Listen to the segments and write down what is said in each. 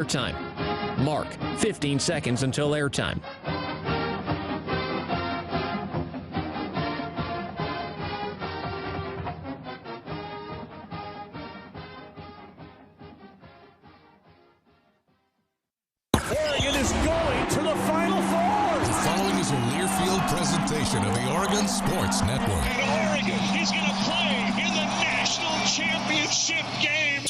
Airtime. Mark 15 seconds until airtime. Oregon is going to the Final Four. The following is a Learfield presentation of the Oregon Sports Network. And Oregon is going to play in the national championship game.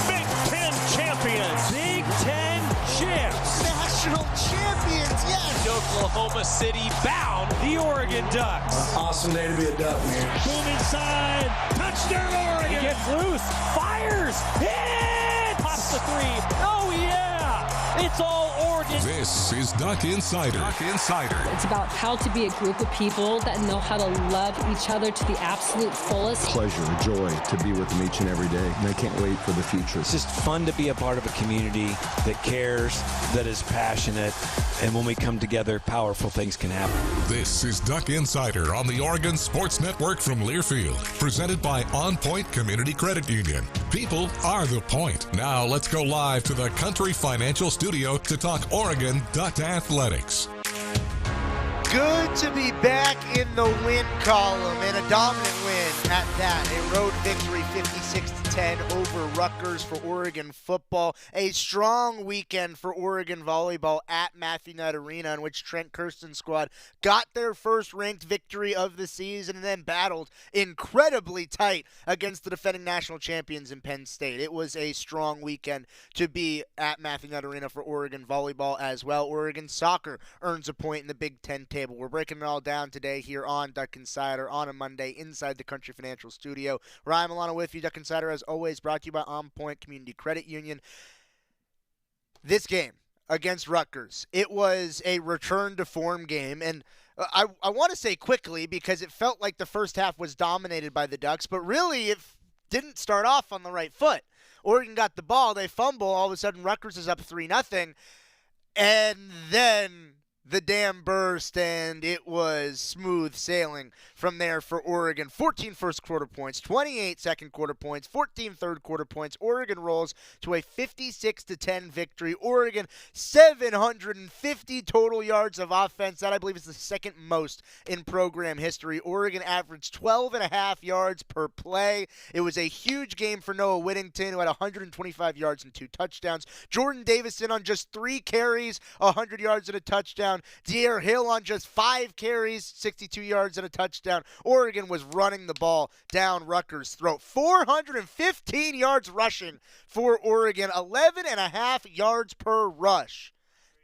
Big Ten champions. Big Ten champs. National champions, yes. Oklahoma City bound the Oregon Ducks. Awesome day to be a Duck, man. Boom inside. Touchdown Oregon. He gets loose. Fires. Hit. Pops the three. Oh, yeah. It's all Oregon. This is Duck Insider. Duck Insider. It's about how to be a group of people that know how to love each other to the absolute fullest. Pleasure, joy to be with them each and every day. And I can't wait for the future. It's just fun to be a part of a community that cares, that is passionate, and when we come together, powerful things can happen. This is Duck Insider on the Oregon Sports Network from Learfield, presented by OnPoint Community Credit Union. People are the point. Now let's go live to the Country Financial Studio to talk Oregon Duck athletics. Good to be back in the win column, and a dominant win at that. A road victory 56-10 over Rutgers for Oregon football. A strong weekend for Oregon volleyball at Matthew Knight Arena, in which Trent Kirsten's squad got their first ranked victory of the season and then battled incredibly tight against the defending national champions in Penn State. It was a strong weekend to be at Matthew Knight Arena for Oregon volleyball as well. Oregon soccer earns a point in the Big Ten table. We're breaking it all down today here on Duck Insider on a Monday inside the Country Financial Studio. Ryan Milano with you. Duck Insider, as always, brought to you by OnPoint Community Credit Union. This game against Rutgers, it was a return to form game, and I want to say quickly because it felt like the first half was dominated by the Ducks, but really it didn't start off on the right foot. Oregon got the ball, they fumble, all of a sudden Rutgers is up 3-0, and then the dam burst, and it was smooth sailing from there for Oregon. 14 first quarter points, 28 second quarter points, 14 third quarter points. Oregon rolls to a 56-10 victory. Oregon, 750 total yards of offense. That, I believe, is the second most in program history. Oregon averaged 12.5 yards per play. It was a huge game for Noah Whittington, who had 125 yards and 2 touchdowns. Jordan Davison on just 3 carries, 100 yards and a touchdown. De'Aaron Hill on just 5 carries, 62 yards and a touchdown. Oregon was running the ball down Rutgers' throat. 415 yards rushing for Oregon, 11.5 yards per rush.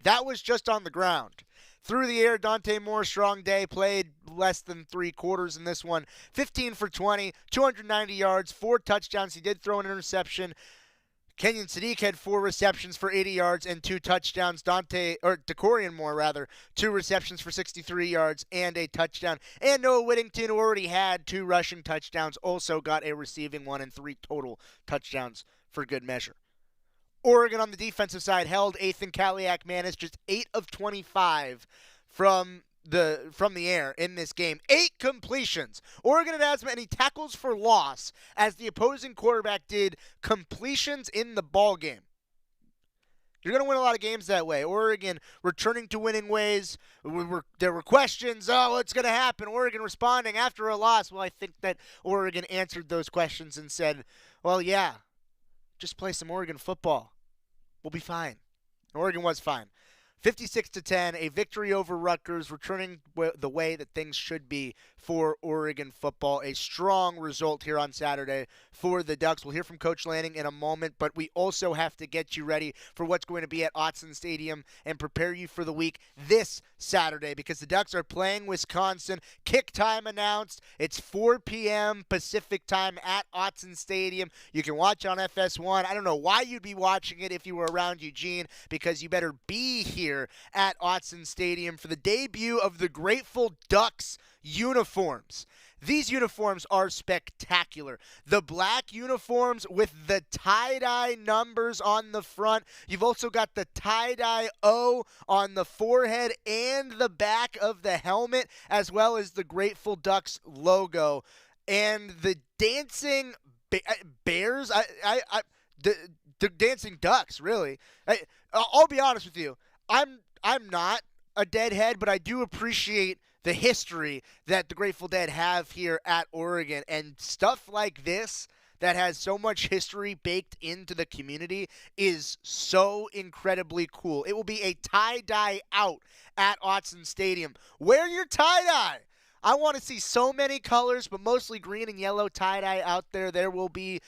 That was just on the ground. Through the air, Dante Moore, strong day, played less than 3 quarters in this one. 15 for 20, 290 yards, 4 touchdowns. He did throw an interception. Kenyon Sadiq had 4 receptions for 80 yards and 2 touchdowns. DeCorian Moore, 2 receptions for 63 yards and a touchdown. And Noah Whittington, who already had 2 rushing touchdowns, also got a receiving one and 3 total touchdowns for good measure. Oregon on the defensive side held Ethan Kaliak-Manis just 8 of 25 from the air in this game. 8 completions. Oregon had as many tackles for loss as the opposing quarterback did completions in the ball game. You're going to win a lot of games that way. Oregon returning to winning ways. There were questions. Oh, what's going to happen? Oregon responding after a loss. Well, I think that Oregon answered those questions and said, well, yeah, just play some Oregon football. We'll be fine. Oregon was fine. 56-10, a victory over Rutgers, returning the way that things should be for Oregon football. A strong result here on Saturday for the Ducks. We'll hear from Coach Lanning in a moment, but we also have to get you ready for what's going to be at Autzen Stadium and prepare you for the week this Saturday, because the Ducks are playing Wisconsin. Kick time announced. It's 4 p.m. Pacific time at Autzen Stadium. You can watch on FS1. I don't know why you'd be watching it if you were around Eugene, because you better be here at Autzen Stadium for the debut of the Grateful Ducks uniforms. These uniforms are spectacular. The black uniforms with the tie-dye numbers on the front. You've also got the tie-dye O on the forehead and the back of the helmet, as well as the Grateful Ducks logo. And the dancing bears, the dancing ducks, really. I'll be honest with you. I'm not a Deadhead, but I do appreciate the history that the Grateful Dead have here at Oregon, and stuff like this that has so much history baked into the community is so incredibly cool. It will be a tie-dye out at Autzen Stadium. Wear your tie-dye. I want to see so many colors, but mostly green and yellow tie-dye out there. There will be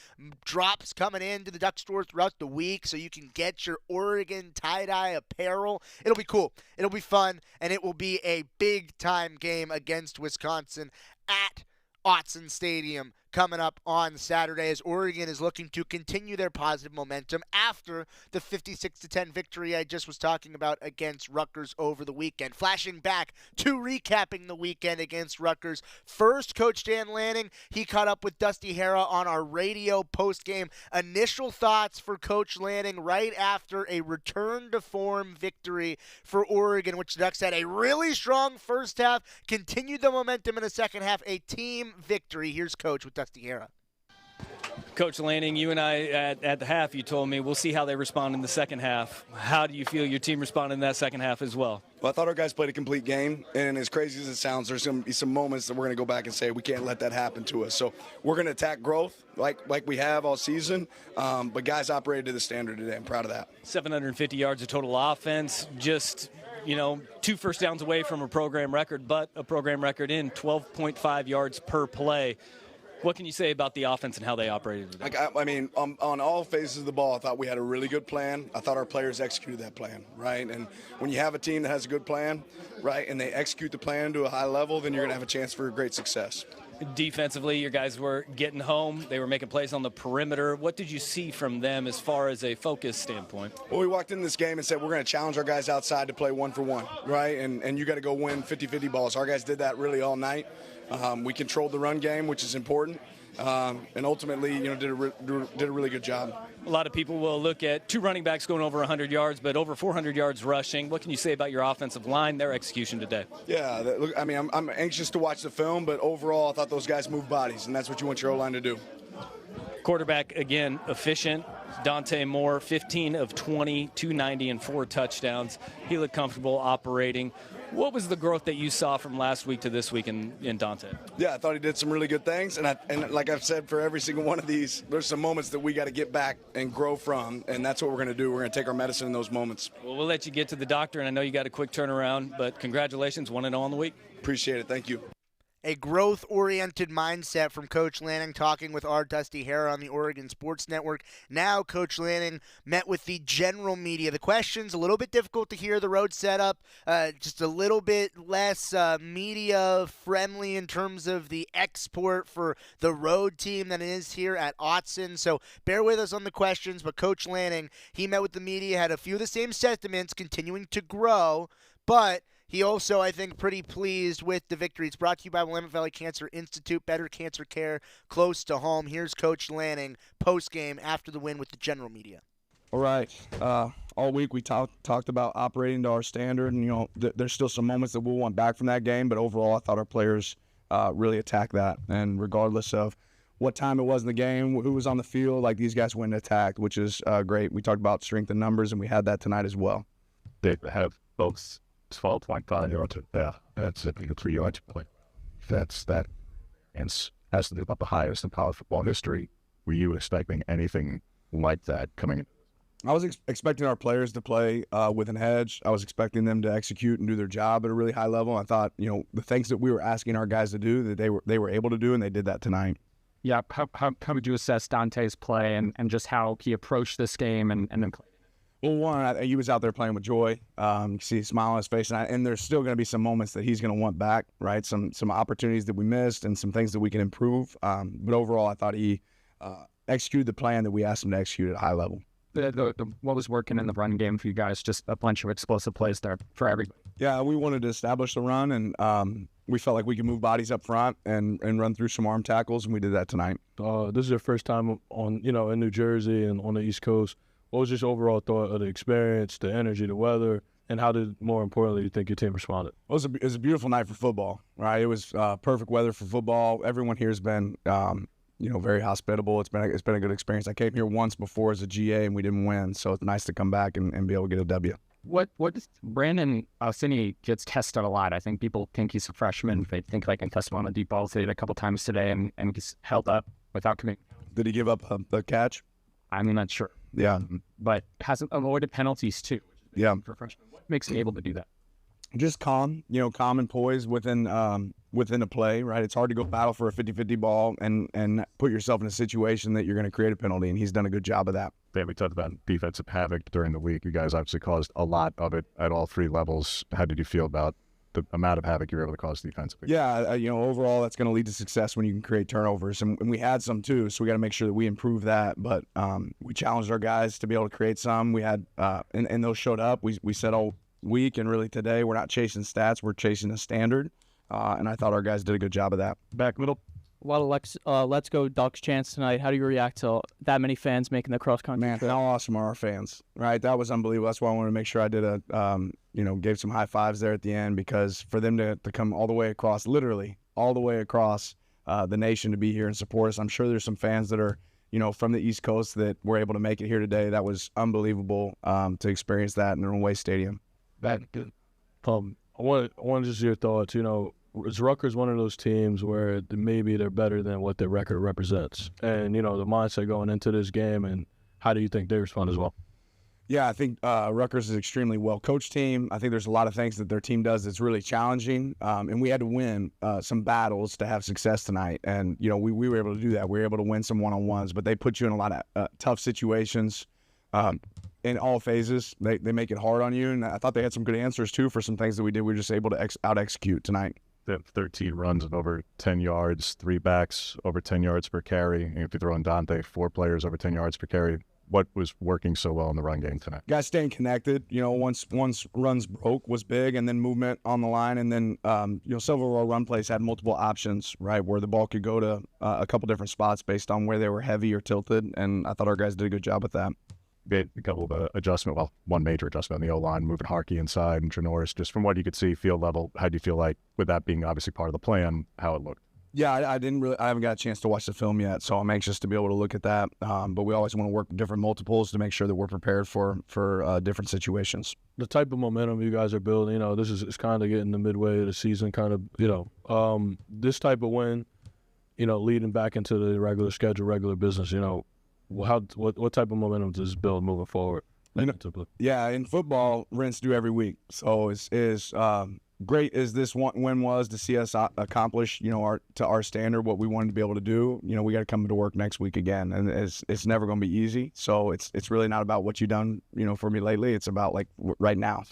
drops coming into the Duck store throughout the week so you can get your Oregon tie-dye apparel. It'll be cool. It'll be fun, and it will be a big-time game against Wisconsin at Autzen Stadium coming up on Saturday as Oregon is looking to continue their positive momentum after the 56-10 victory I just was talking about against Rutgers over the weekend. Flashing back to recapping the weekend against Rutgers. First, Coach Dan Lanning, he caught up with Dusty Hara on our radio postgame. Initial thoughts for Coach Lanning right after a return-to-form victory for Oregon, which the Ducks had a really strong first half, continued the momentum in the second half, a team victory. Here's Coach with Dusty Hara. Coach Lanning, you and I at the half, you told me we'll see how they respond in the second half. How do you feel your team responded in that second half as well? Well, I thought our guys played a complete game, and as crazy as it sounds, there's some moments that we're going to go back and say we can't let that happen to us. So we're going to attack growth like we have all season, but guys operated to the standard today. I'm proud of that. 750 yards of total offense, just 2 first downs away from a program record, but a program record in 12.5 yards per play. What can you say about the offense and how they operated today? I mean, on all phases of the ball, I thought we had a really good plan. I thought our players executed that plan, right? And when you have a team that has a good plan, right, and they execute the plan to a high level, then you're going to have a chance for great success. Defensively, your guys were getting home. They were making plays on the perimeter. What did you see from them as far as a focus standpoint? Well, we walked in this game and said we're going to challenge our guys outside to play 1-for-1, right? And you got to go win 50-50 balls. Our guys did that really all night. We controlled the run game, which is important, and ultimately, did a really good job. A lot of people will look at 2 running backs going over 100 yards, but over 400 yards rushing. What can you say about your offensive line, their execution today? Yeah, look, I mean, I'm anxious to watch the film, but overall, I thought those guys moved bodies, and that's what you want your O-line to do. Quarterback, again, efficient. Dante Moore, 15 of 20, 290 and 4 touchdowns. He looked comfortable operating. What was the growth that you saw from last week to this week in Dante? Yeah, I thought he did some really good things, and like I've said for every single one of these, there's some moments that we got to get back and grow from, and that's what we're going to do. We're going to take our medicine in those moments. Well, we'll let you get to the doctor, and I know you got a quick turnaround, but congratulations, 1-0 on the week. Appreciate it. Thank you. A growth-oriented mindset from Coach Lanning, talking with our Dusty Hara on the Oregon Sports Network. Now Coach Lanning met with the general media. The questions, a little bit difficult to hear, the road setup, just a little bit less media-friendly in terms of the export for the road team than it is here at Autzen. So bear with us on the questions, but Coach Lanning, he met with the media, had a few of the same sentiments, continuing to grow, but he also, I think, pretty pleased with the victory. It's brought to you by Willamette Valley Cancer Institute, better cancer care close to home. Here's Coach Lanning post-game after the win with the general media. All right. All week we talked about operating to our standard, and, there's still some moments that we'll want back from that game, but overall I thought our players really attacked that. And regardless of what time it was in the game, who was on the field, like these guys went and attacked, which is great. We talked about strength in numbers, and we had that tonight as well. They have both 12.5 yards. Yeah, that's a 3 yards play. That and has to be about the highest in college football history. Were you expecting anything like that coming in? I was expecting our players to play with an edge. I was expecting them to execute and do their job at a really high level. I thought, the things that we were asking our guys to do, that they were able to do, and they did that tonight. Yeah, how would you assess Dante's play and just how he approached this game and then played? Well, one, he was out there playing with joy. You can see a smile on his face, and there's still going to be some moments that he's going to want back, right? Some opportunities that we missed and some things that we can improve. But overall, I thought he executed the plan that we asked him to execute at a high level. What was working in the run game for you guys? Just a bunch of explosive plays there for everybody. Yeah, we wanted to establish the run, and we felt like we could move bodies up front and run through some arm tackles, and we did that tonight. This is your first time in New Jersey and on the East Coast. What was your overall thought of the experience, the energy, the weather, and how did, more importantly, you think your team responded? Well, it was a beautiful night for football, right? It was perfect weather for football. Everyone here has been very hospitable. It's been a good experience. I came here once before as a GA and we didn't win, so it's nice to come back and be able to get a W. What does Brandon Alcini gets tested a lot? I think people think he's a freshman. They think they can test him on the deep balls. They did a couple times today, and he's held up without committing. Did he give up a catch? I'm not sure. Yeah. But hasn't avoided penalties too. Yeah. For a freshman. What makes him able to do that? Just calm and poised within a play, right? It's hard to go battle for a 50-50 ball and put yourself in a situation that you're going to create a penalty, and he's done a good job of that. We talked about defensive havoc during the week. You guys obviously caused a lot of it at all three levels. How did you feel about the amount of havoc you were able to cause defensively? Yeah, overall that's going to lead to success when you can create turnovers, and we had some too, so we got to make sure that we improve that. But we challenged our guys to be able to create some. We had and those showed up. We said all week and really today we're not chasing stats, we're chasing a standard, and I thought our guys did a good job of that. Back middle. Well, let's go Ducks chance tonight. How do you react to that many fans making the cross country? Man, how awesome are our fans, right? That was unbelievable. That's why I wanted to make sure I did gave some high fives there at the end, because for them to come all the way across, literally all the way across the nation to be here and support us. I'm sure there's some fans that are, from the East Coast that were able to make it here today. That was unbelievable to experience that in their own way stadium. I want to just your thoughts. Is Rutgers one of those teams where maybe they're better than what their record represents? And, the mindset going into this game, and how do you think they respond as well? Yeah, I think Rutgers is an extremely well-coached team. I think there's a lot of things that their team does that's really challenging, and we had to win some battles to have success tonight. And, we were able to do that. We were able to win some one-on-ones, but they put you in a lot of tough situations in all phases. They make it hard on you, and I thought they had some good answers, too, for some things that we did. We were just able to out-execute tonight. They have 13 runs of over 10 yards, 3 backs over 10 yards per carry. And if you throw in Dante, 4 players over 10 yards per carry. What was working so well in the run game tonight? Guys staying connected. Once runs broke was big, and then movement on the line, and then several of our run plays had multiple options, right, where the ball could go to a couple different spots based on where they were heavy or tilted, and I thought our guys did a good job with that. Made a couple of one major adjustment on the O-line, moving Harkey inside and Trenoris. Just from what you could see, field level, how do you feel like, with that being obviously part of the plan, how it looked? Yeah, I haven't got a chance to watch the film yet, so I'm anxious to be able to look at that. But we always want to work with different multiples to make sure that we're prepared for different situations. The type of momentum you guys are building, this is kind of getting the midway of the season, this type of win, leading back into the regular schedule, regular business, what type of momentum does this build moving forward? Yeah, in football, rinse do every week. So it's great as this win was to see us accomplish, to our standard what we wanted to be able to do. We got to come to work next week again, and it's never going to be easy. So it's really not about what you've done, for me lately. It's about like right now,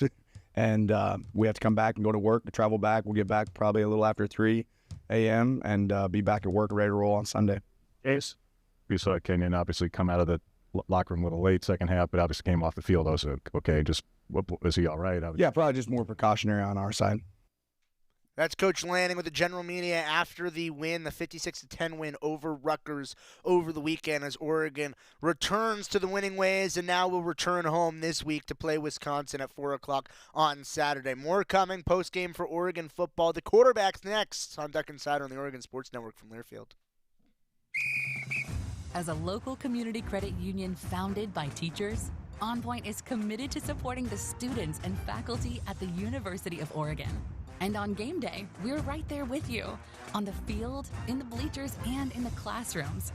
and we have to come back and go to work, to travel back. We'll get back probably a little after 3 a.m. and be back at work ready to roll on Sunday. Yes. We saw Kenyon obviously come out of the locker room a little late second half, but obviously came off the field. I was okay, is he all right? Yeah, probably just more precautionary on our side. That's Coach Lanning with the general media after the win, the 56-10 win over Rutgers over the weekend, as Oregon returns to the winning ways and now will return home this week to play Wisconsin at 4 o'clock on Saturday. More coming post-game for Oregon football. The quarterback's next on Duck Insider on the Oregon Sports Network from Learfield. As a local community credit union founded by teachers, OnPoint is committed to supporting the students and faculty at the University of Oregon. And on game day, we're right there with you, on the field, in the bleachers, and in the classrooms.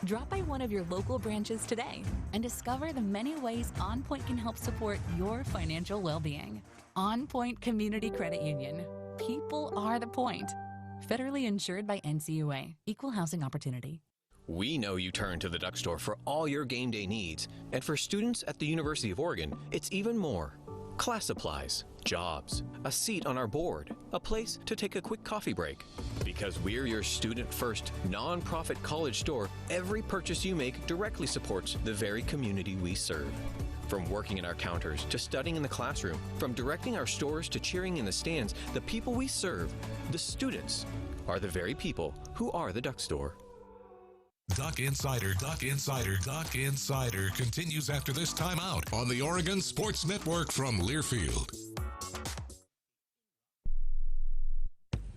Drop by one of your local branches today and discover the many ways OnPoint can help support your financial well-being. OnPoint Community Credit Union. People are the point. Federally insured by NCUA. Equal housing opportunity. We know you turn to the Duck Store for all your game day needs. And for students at the University of Oregon, it's even more. Class supplies, jobs, a seat on our board, a place to take a quick coffee break. Because we're your student-first, non-profit college store, every purchase you make directly supports the very community we serve. From working in our counters to studying in the classroom, from directing our stores to cheering in the stands, the people we serve, the students, are the very people who are the Duck Store. Duck Insider continues after this timeout on the Oregon Sports Network from Learfield.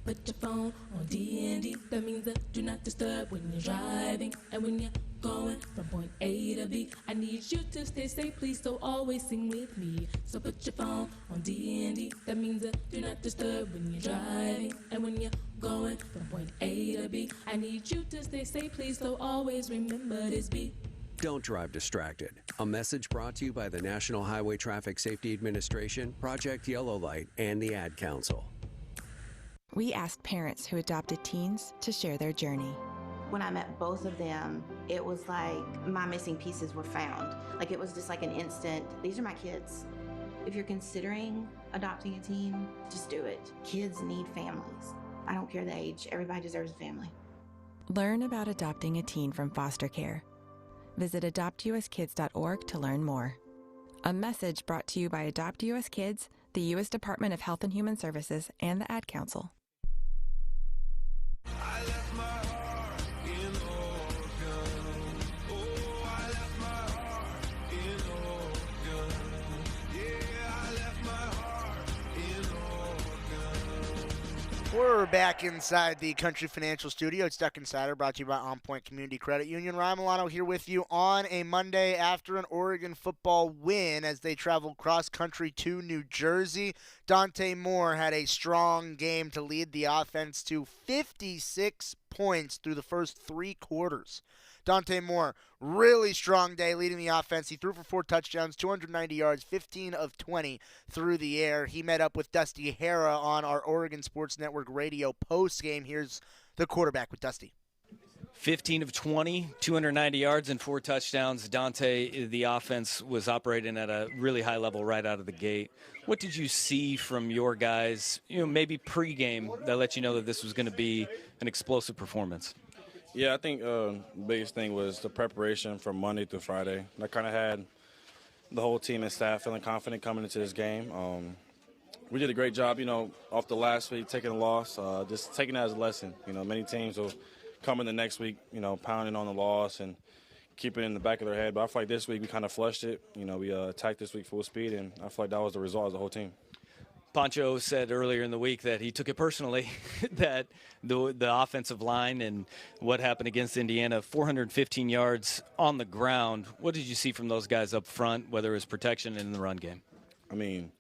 put your phone on D&D. That means that do not disturb when you're driving. And when you're going from point A to B, I need you to stay safe, please, so always sing with me. So put your phone on D&D. That means that do not disturb when you're driving. And when you're going from point A to B, I need you to stay safe, please, so always remember this beat. Don't drive distracted. A message brought to you by the National Highway Traffic Safety Administration, Project Yellow Light, and the Ad Council. We asked parents who adopted teens to share their journey. When I met both of them, it was like my missing pieces were found. Like it was just like an instant, these are my kids. If you're considering adopting a teen, just do it. Kids need families. I don't care the age, everybody deserves a family. Learn about adopting a teen from foster care. Visit adoptuskids.org to learn more. A message brought to you by Adopt U.S. Kids, the U.S. Department of Health and Human Services, and the Ad Council. We're back inside the Country Financial Studio. It's Duck Insider, brought to you by OnPoint Community Credit Union. Ryan Milano here with you on a Monday after an Oregon football win as they traveled cross-country to New Jersey. Dante Moore had a strong game to lead the offense to 56 points through the first 3 quarters. Dante Moore, really strong day leading the offense. He threw for 4 touchdowns, 290 yards, 15 of 20 through the air. He met up with Dusty Hara on our Oregon Sports Network radio postgame. Here's the quarterback with Dusty. 15 of 20, 290 yards and 4 touchdowns. Dante, the offense was operating at a really high level right out of the gate. What did you see from your guys, maybe pregame, that let you know that this was going to be an explosive performance? Yeah, I think the biggest thing was the preparation from Monday through Friday. I kind of had the whole team and staff feeling confident coming into this game. We did a great job, off the last week, taking a loss, just taking that as a lesson. Many teams will come in the next week, pounding on the loss and keeping it in the back of their head. But I feel like this week we kind of flushed it. We attacked this week full speed, and I feel like that was the result of the whole team. Pancho said earlier in the week that he took it personally, that the offensive line and what happened against Indiana, 415 yards on the ground. What did you see from those guys up front, whether it was protection and in the run game? I mean,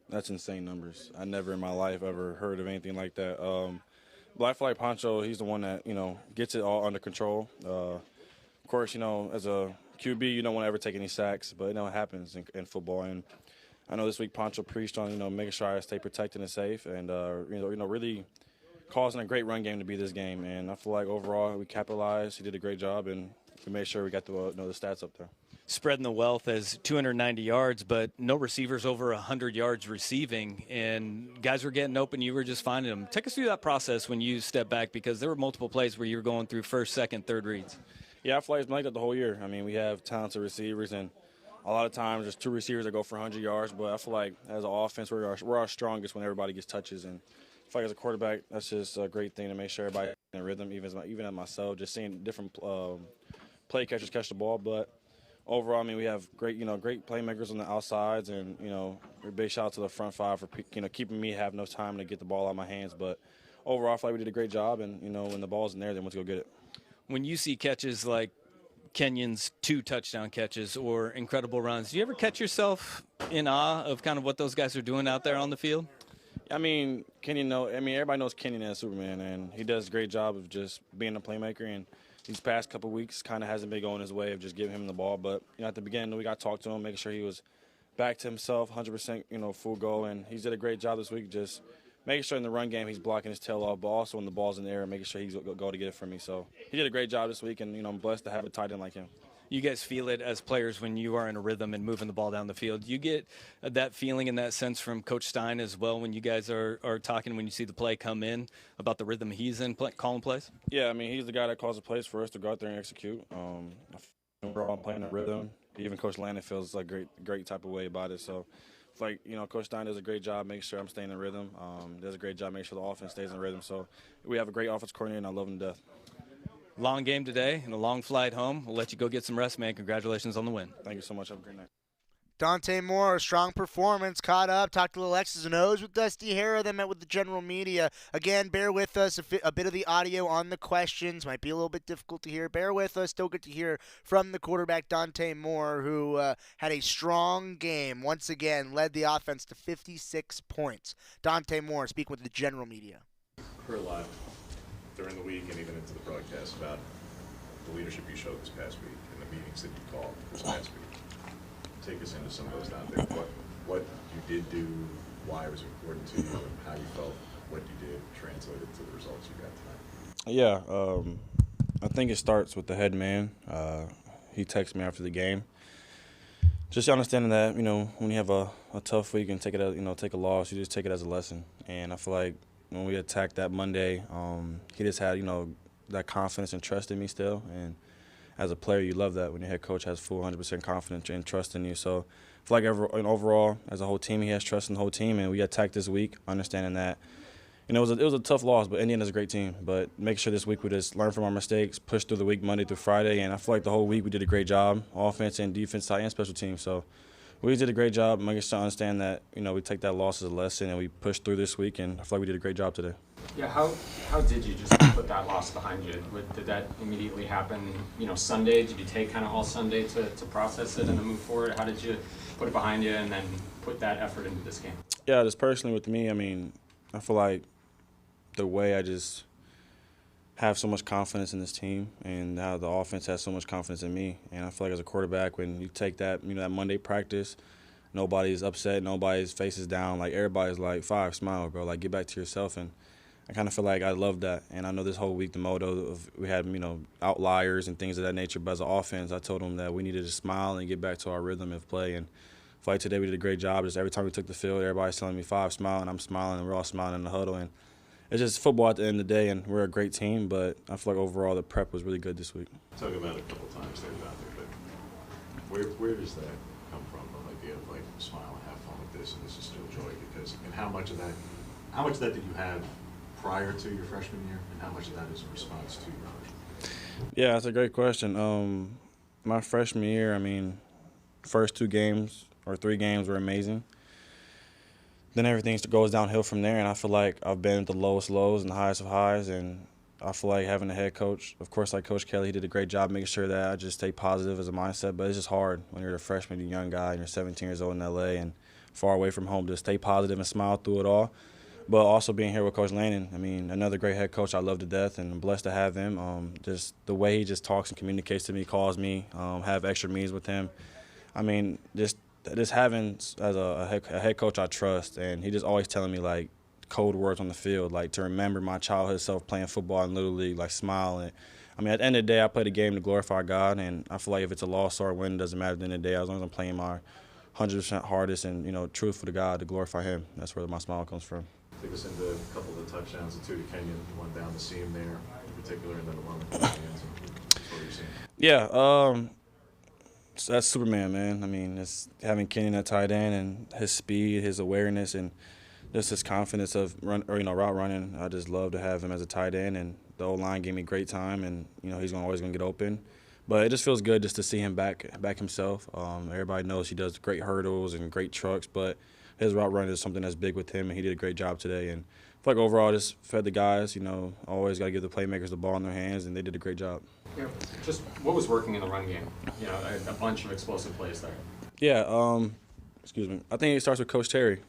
that's insane numbers. I never in my life ever heard of anything like that. But I feel like Pancho, he's the one that, gets it all under control. Of course, as a QB, you don't want to ever take any sacks, but, it happens in football. And I know this week Pancho preached on, making sure I stay protected and safe and, really causing a great run game to be this game. And I feel like overall we capitalized. He did a great job, and we made sure we got the stats up there. Spreading the wealth as 290 yards, but no receivers over 100 yards receiving, and guys were getting open. You were just finding them. Take us through that process when you step back, because there were multiple plays where you were going through first, second, third reads. Yeah, I feel like it's been like that the whole year. I mean, we have talented receivers, and a lot of times there's 2 receivers that go for 100 yards, but I feel like as an offense, we're our strongest when everybody gets touches. And I feel like as a quarterback, that's just a great thing to make sure everybody's in rhythm, even as myself, just seeing different play catchers catch the ball. But overall, I mean, we have great playmakers on the outsides, and, a big shout out to the front 5 for, keeping me have no time to get the ball out of my hands. But overall, I feel like we did a great job, and, when the ball's in there, they want to go get it. When you see catches like Kenyon's 2 touchdown catches or incredible runs, do you ever catch yourself in awe of kind of what those guys are doing out there on the field? I mean, everybody knows Kenyon as Superman, and he does a great job of just being a playmaker. And these past couple of weeks kind of hasn't been going his way of just giving him the ball. But, at the beginning, we got to talk to him, making sure he was back to himself, 100%, full go. And he's did a great job this week, just making sure in the run game he's blocking his tail off, but also when the ball's in the air, making sure he's go to get it for me. So he did a great job this week, and, I'm blessed to have a tight end like him. You guys feel it as players when you are in a rhythm and moving the ball down the field. You get that feeling and that sense from Coach Stein as well when you guys are talking, when you see the play come in, about the rhythm he's in, calling plays? Yeah, I mean, he's the guy that calls the plays for us to go out there and execute. We're all playing a rhythm. Even Coach Lanning feels like great type of way about it. So, it's like, Coach Stein does a great job making sure I'm staying in rhythm. Does a great job making sure the offense stays in rhythm. So, we have a great offense coordinator, and I love him to death. Long game today and a long flight home. We'll let you go get some rest, man. Congratulations on the win. Thank you so much. Have a great night. Dante Moore, a strong performance, caught up, talked a little X's and O's with Dusty Hara, then met with the general media. Again, bear with us. A bit of the audio on the questions might be a little bit difficult to hear. Bear with us. Still good to hear from the quarterback, Dante Moore, who had a strong game. Once again, led the offense to 56 points. Dante Moore speaking with the general media. Heard a lot during the week and even into the broadcast about the leadership you showed this past week and the meetings that you called this past week. Take us into some of those down there. What you did do, why it was important to you, and how you felt what you did translated to the results you got tonight. Yeah, I think it starts with the head man. He texted me after the game. Just understanding that, when you have a tough week and take a loss, you just take it as a lesson. And I feel like when we attacked that Monday, he just had, that confidence and trust in me still. And as a player, you love that when your head coach has full 100% confidence and trust in you. So I feel like overall, as a whole team, he has trust in the whole team. And we attacked this week, understanding that, it was a tough loss, but Indiana's a great team. But make sure this week we just learn from our mistakes, push through the week Monday through Friday. And I feel like the whole week we did a great job, offense and defense side and special teams. So we did a great job making sure to understand that, we take that loss as a lesson and we pushed through this week. And I feel like we did a great job today. Yeah, how did you just put that loss behind you? Did that immediately happen, Sunday? Did you take kind of all Sunday to process it and then move forward? How did you put it behind you and then put that effort into this game? Yeah, just personally with me, I feel like the way I just have so much confidence in this team and how the offense has so much confidence in me. And I feel like as a quarterback, when you take that, that Monday practice, nobody's upset, nobody's face is down. Like, everybody's like, 5, smile, bro. Like, get back to yourself. And I kind of feel like I love that. And I know this whole week the motto of we had, outliers and things of that nature. But as an offense, I told them that we needed to smile and get back to our rhythm of play. And I feel like today we did a great job. Just every time we took the field, everybody's telling me 5, smile, and I'm smiling, and we're all smiling in the huddle. And it's just football at the end of the day, and we're a great team. But I feel like overall the prep was really good this week. Talk about it a couple times there, Dante, but where does that come from? The idea of like smile and have fun with this, and this is still joy. Because and how much of that did you have prior to your freshman year, and how much of that is a response to your freshman year? Yeah, that's a great question. My freshman year, first 2 games or 3 games were amazing. Then everything goes downhill from there, and I feel like I've been at the lowest lows and the highest of highs, and I feel like having a head coach, of course, like Coach Kelly, he did a great job making sure that I just stay positive as a mindset, but it's just hard when you're a freshman, you're a young guy, and you're 17 years old in L.A. and far away from home to stay positive and smile through it all. But also being here with Coach Lanning, another great head coach I love to death, and I'm blessed to have him. Just the way he just talks and communicates to me, calls me, have extra meetings with him. Just having as a head coach I trust, and he just always telling me like code words on the field, like to remember my childhood self playing football in Little League, like smiling. At the end of the day, I play the game to glorify God, and I feel like if it's a loss or a win, it doesn't matter at the end of the day. As long as I'm playing my 100% hardest and truthful to God to glorify Him, that's where my smile comes from. Take us into a couple of the touchdowns, the 2 to Kenyon, one down the seam there in particular, and then the one with the hands. What are you seeing? Yeah, so that's Superman, man. It's having Kenyon at tight end and his speed, his awareness, and just his confidence of route running. I just love to have him as a tight end, and the O-line gave me great time, and he's always gonna get open. But it just feels good just to see him back himself. Everybody knows he does great hurdles and great trucks, but his route running is something that's big with him, and he did a great job today. And I feel like overall, I just fed the guys. Always got to give the playmakers the ball in their hands, and they did a great job. Yeah, just what was working in the run game? A bunch of explosive plays there. Yeah, excuse me. I think it starts with Coach Terry.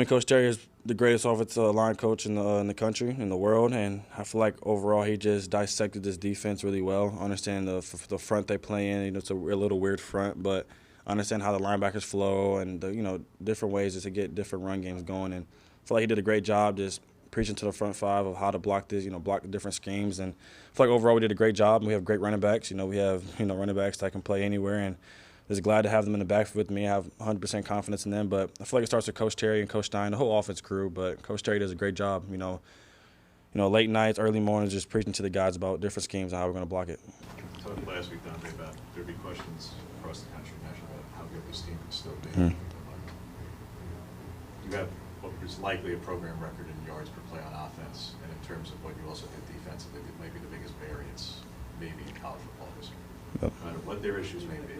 Coach Terry is the greatest offensive line coach in the country, in the world, and I feel like overall he just dissected this defense really well. Understand the front they play in. It's a little weird front, but understand how the linebackers flow and the different ways to get different run games going. And I feel like he did a great job just preaching to the front 5 of how to block this, block the different schemes. And I feel like overall we did a great job. We have great running backs. We have running backs that can play anywhere, and just glad to have them in the backfield with me. I have 100% confidence in them. But I feel like it starts with Coach Terry and Coach Stein, the whole offense crew. But Coach Terry does a great job. Late nights, early mornings, just preaching to the guys about different schemes and how we're going to block it. Talked last week, Dante, about there'd be questions across the country about how good this team can still be. You have what is likely a program record in yards per play on offense, and in terms of what you also did defensively, it might be the biggest variance maybe in college football history. No matter what their issues may be,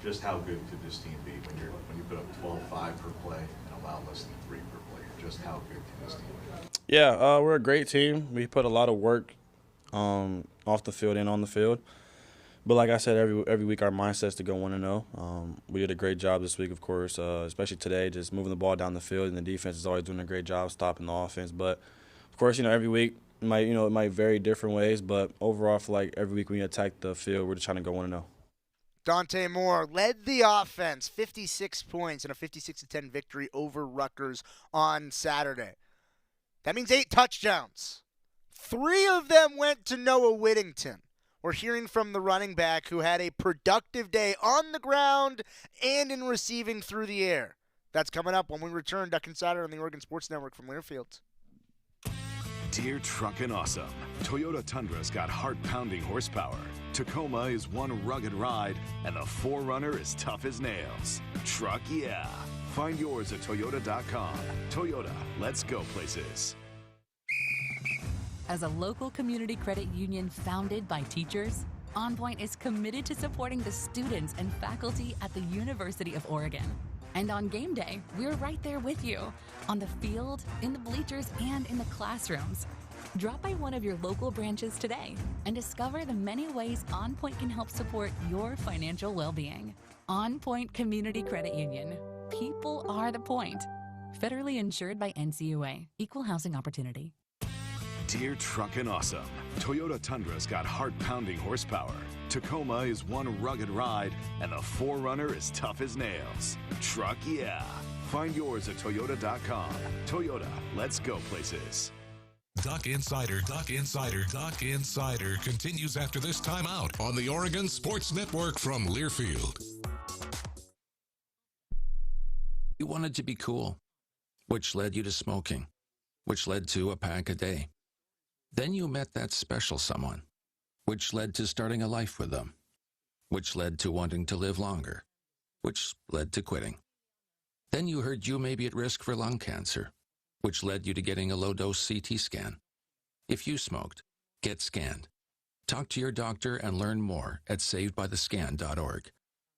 just how good could this team be when you put up 12-5 per play and allow less than 3 per play? Just how good can this team be? Yeah, we're a great team. We put a lot of work off the field and on the field. But like I said, every week our mindset is to go 1-0. We did a great job this week, of course, especially today, just moving the ball down the field, and the defense is always doing a great job stopping the offense. But of course, every week it might vary different ways. But overall, I feel like every week when we attack the field, we're just trying to go 1-0. Dante Moore led the offense, 56 points in a 56-10 victory over Rutgers on Saturday. That means 8 touchdowns. 3 of them went to Noah Whittington. We're hearing from the running back who had a productive day on the ground and in receiving through the air. That's coming up when we return. Duck Insider on the Oregon Sports Network from Learfield. Dear Truckin' Awesome, Toyota Tundra's got heart-pounding horsepower. Tacoma is one rugged ride, and the 4Runner is tough as nails. Truck yeah. Find yours at Toyota.com. Toyota, let's go places. As a local community credit union founded by teachers, OnPoint is committed to supporting the students and faculty at the University of Oregon. And on game day, we're right there with you, on the field, in the bleachers, and in the classrooms. Drop by one of your local branches today and discover the many ways OnPoint can help support your financial well-being. OnPoint Community Credit Union. People are the point. Federally insured by NCUA. Equal housing opportunity. Dear Truckin' Awesome, Toyota Tundra's got heart-pounding horsepower. Tacoma is one rugged ride, and the 4Runner is tough as nails. Truck yeah. Find yours at Toyota.com. Toyota, let's go places. Duck Insider continues after this timeout on the Oregon Sports Network from Learfield. You wanted to be cool, which led you to smoking, which led to a pack a day. Then you met that special someone, which led to starting a life with them, which led to wanting to live longer, which led to quitting. Then you heard you may be at risk for lung cancer, which led you to getting a low-dose CT scan. If you smoked, get scanned. Talk to your doctor and learn more at savedbythescan.org.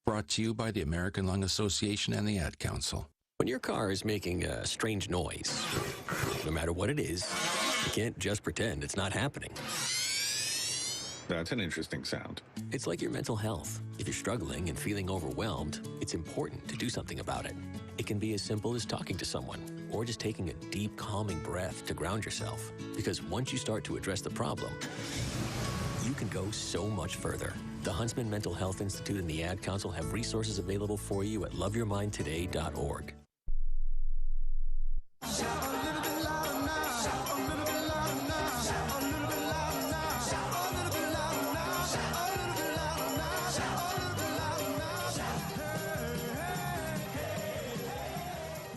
Brought to you by the American Lung Association and the Ad Council. When your car is making a strange noise, no matter what it is, you can't just pretend it's not happening. That's an interesting sound. It's like your mental health. If you're struggling and feeling overwhelmed, it's important to do something about it. It can be as simple as talking to someone or just taking a deep, calming breath to ground yourself. Because once you start to address the problem, you can go so much further. The Huntsman Mental Health Institute and the Ad Council have resources available for you at loveyourmindtoday.org.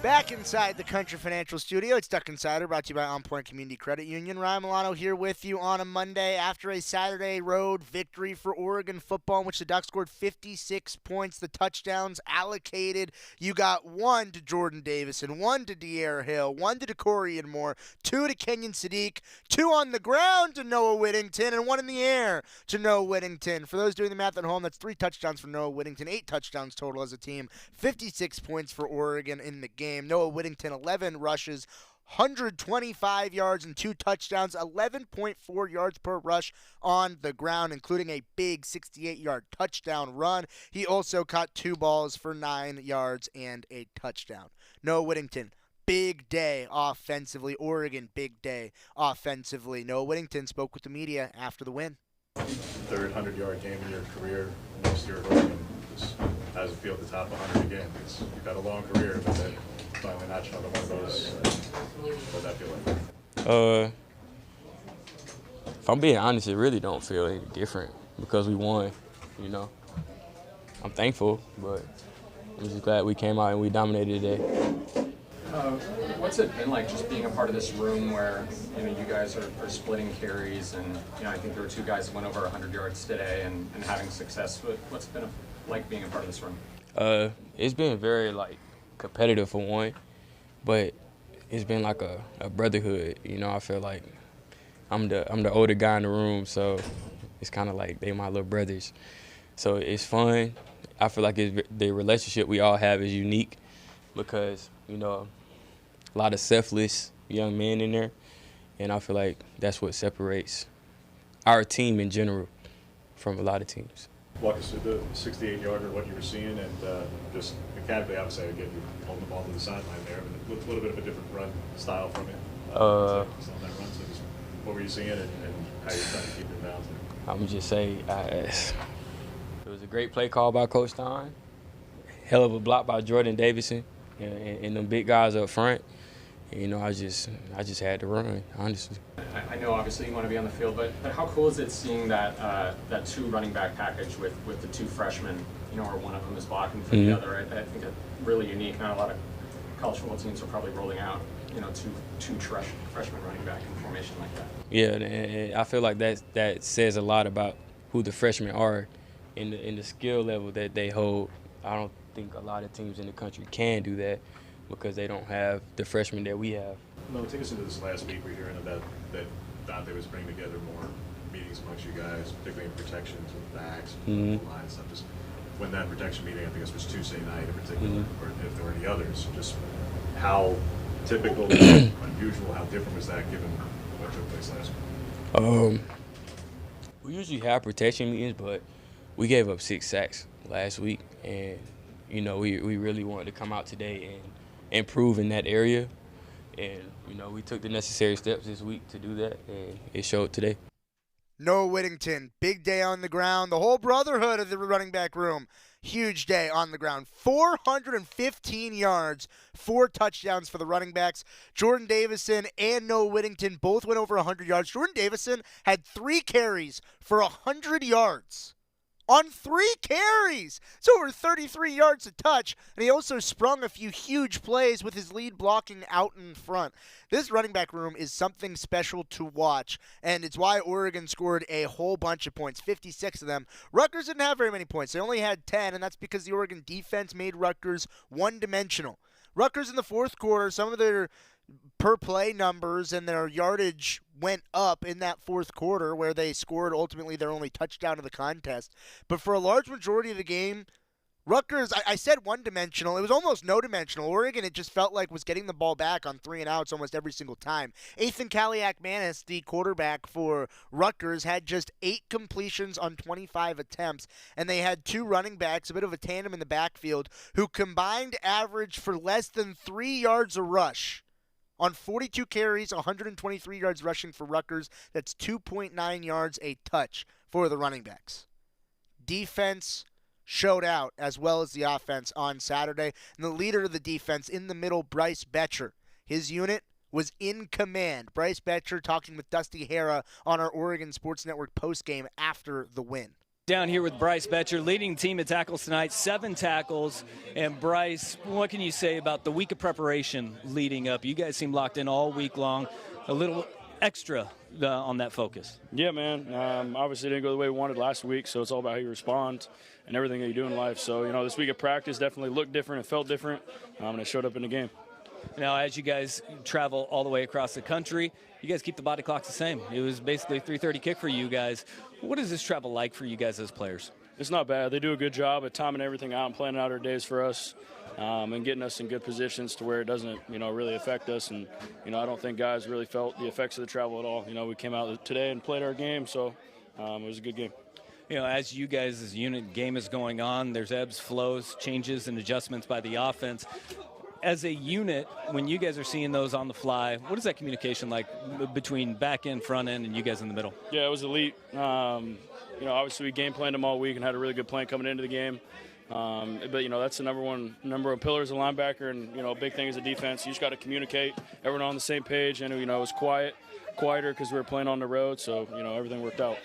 Back inside the Country Financial Studio, it's Duck Insider, brought to you by OnPoint Community Credit Union. Ryan Milano here with you on a Monday after a Saturday road victory for Oregon football, in which the Ducks scored 56 points. The touchdowns allocated, you got 1 to Jordan Davison, 1 to De'Ara Hill, 1 to Decorian Moore, 2 to Kenyon Sadiq, 2 on the ground to Noah Whittington, and 1 in the air to Noah Whittington. For those doing the math at home, that's 3 touchdowns for Noah Whittington, 8 touchdowns total as a team, 56 points for Oregon in the game. Noah Whittington, 11 rushes, 125 yards and 2 touchdowns, 11.4 yards per rush on the ground, including a big 68-yard touchdown run. He also caught 2 balls for 9 yards and a touchdown. Noah Whittington, big day offensively. Oregon, big day offensively. Noah Whittington spoke with the media after the win. Third 100-yard game in your career, most year at Oregon. How does it feel at the top 100 again? You've had a long career, but then finally notch another one of those. What does that feel like? If I'm being honest, it really don't feel any different because we won, you know. I'm thankful, but I'm just glad we came out and we dominated today. What's it been like just being a part of this room where you guys are splitting carries and I think there were 2 guys that went over 100 yards today and having success. What's it been like being a part of this room? It's been very competitive for one, but it's been like a brotherhood. I feel like I'm the older guy in the room, so it's kind of like they my little brothers. So it's fun. I feel like the relationship we all have is unique because, you know, a lot of selfless young men in there, and I feel like that's what separates our team in general from a lot of teams. Walk us through the 68-yarder, what you were seeing, and just mechanically, obviously, again, you're holding the ball to the sideline there, but a little bit of a different run style from it. On that run, so just what were you seeing and how you're trying to keep it balanced? I'm going to just say it was a great play call by Coach Stein. Hell of a block by Jordan Davison and them big guys up front. And, you know, I just had to run, honestly. I know obviously you want to be on the field, but how cool is it seeing that that two running back package with the two freshmen, you know, or one of them is blocking for the other? I think that's really unique. Not a lot of college football teams are probably rolling out, you know, two freshman running back in formation like that. Yeah, and I feel like that says a lot about who the freshmen are in the skill level that they hold. I don't think a lot of teams in the country can do that because they don't have the freshmen that we have. No, take us into this last week. We're hearing about that Dante was bringing together more meetings amongst you guys, particularly in protections with backs, line stuff. Just when that protection meeting, I think this was Tuesday night in particular, or if there were any others, just how typical, unusual, how different was that given what took place last week? We usually have protection meetings, but we gave up 6 sacks last week, and you know we really wanted to come out today and improve in that area, and you know we took the necessary steps this week to do that, and it showed today. Noah Whittington, big day on the ground. The whole brotherhood of the running back room, huge day on the ground. 415 yards, 4 touchdowns for the running backs. Jordan Davison and Noah Whittington both went over 100 yards. Jordan Davison had 3 carries for 100 yards. On 3 carries. It's over 33 yards a touch, and he also sprung a few huge plays with his lead blocking out in front. This running back room is something special to watch, and it's why Oregon scored a whole bunch of points, 56 of them. Rutgers didn't have very many points. They only had 10, and that's because the Oregon defense made Rutgers one-dimensional. Rutgers in the fourth quarter, some of their per play numbers and their yardage went up in that fourth quarter where they scored ultimately their only touchdown of the contest. But for a large majority of the game, Rutgers, I said one-dimensional. It was almost no-dimensional. Oregon, it just felt like was getting the ball back on 3 and outs almost every single time. Ethan Kaliak-Manis, the quarterback for Rutgers, had just 8 completions on 25 attempts, and they had 2 running backs, a bit of a tandem in the backfield, who combined average for less than 3 yards a rush. On 42 carries, 123 yards rushing for Rutgers. That's 2.9 yards a touch for the running backs. Defense showed out as well as the offense on Saturday. And the leader of the defense in the middle, Bryce Betcher. His unit was in command. Bryce Betcher talking with Dusty Hara on our Oregon Sports Network postgame after the win. Down here with Bryce Betcher, leading team in tackles tonight, 7 tackles. And Bryce, what can you say about the week of preparation leading up? You guys seem locked in all week long, a little extra on that focus. Yeah, man. Obviously didn't go the way we wanted last week, so it's all about how you respond and everything that you do in life. So, you know, this week of practice definitely looked different, it felt different, and it showed up in the game. Now, as you guys travel all the way across the country, you guys keep the body clocks the same. It was basically a 3:30 kick for you guys. What is this travel like for you guys as players? It's not bad. They do a good job at timing everything out and planning out our days for us and getting us in good positions to where it doesn't, you know, really affect us. And, you know, I don't think guys really felt the effects of the travel at all. You know, we came out today and played our game, so it was a good game. You know, as you guys, as a unit, game is going on, there's ebbs, flows, changes, and adjustments by the offense. As a unit, when you guys are seeing those on the fly, what is that communication like between back end, front end, and you guys in the middle? Yeah, it was elite. You know, obviously we game planned them all week and had a really good plan coming into the game. But, you know, that's the number one pillar as a linebacker, and, you know, a big thing is the defense. You just got to communicate, everyone on the same page, and, you know, it was quieter because we were playing on the road, so, you know, everything worked out.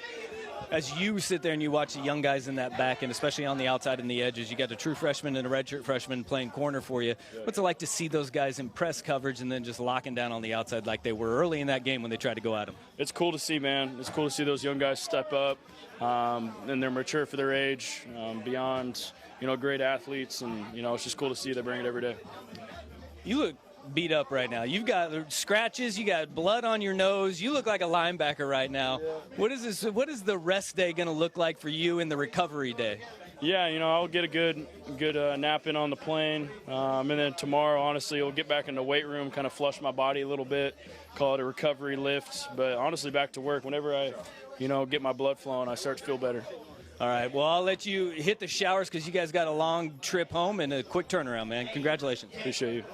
As you sit there and you watch the young guys in that back end, especially on the outside and the edges, you got a true freshman and a redshirt freshman playing corner for you. What's it like to see those guys in press coverage and then just locking down on the outside like they were early in that game when they tried to go at them? It's cool to see, man. It's cool to see those young guys step up, and they're mature for their age, beyond, you know, great athletes, and, you know, it's just cool to see they bring it every day. You look beat up right now. You've got scratches, you got blood on your nose. You look like a linebacker right now. Yeah. What is the rest day going to look like for you in the recovery day? Yeah, I'll get a good nap in on the plane, and then tomorrow, honestly, I'll get back in the weight room, kind of flush my body a little bit, call it a recovery lift. But honestly, back to work. Whenever I, get my blood flowing, I start to feel better. All right, well, I'll let you hit the showers because you guys got a long trip home and a quick turnaround, man. Congratulations. Appreciate you.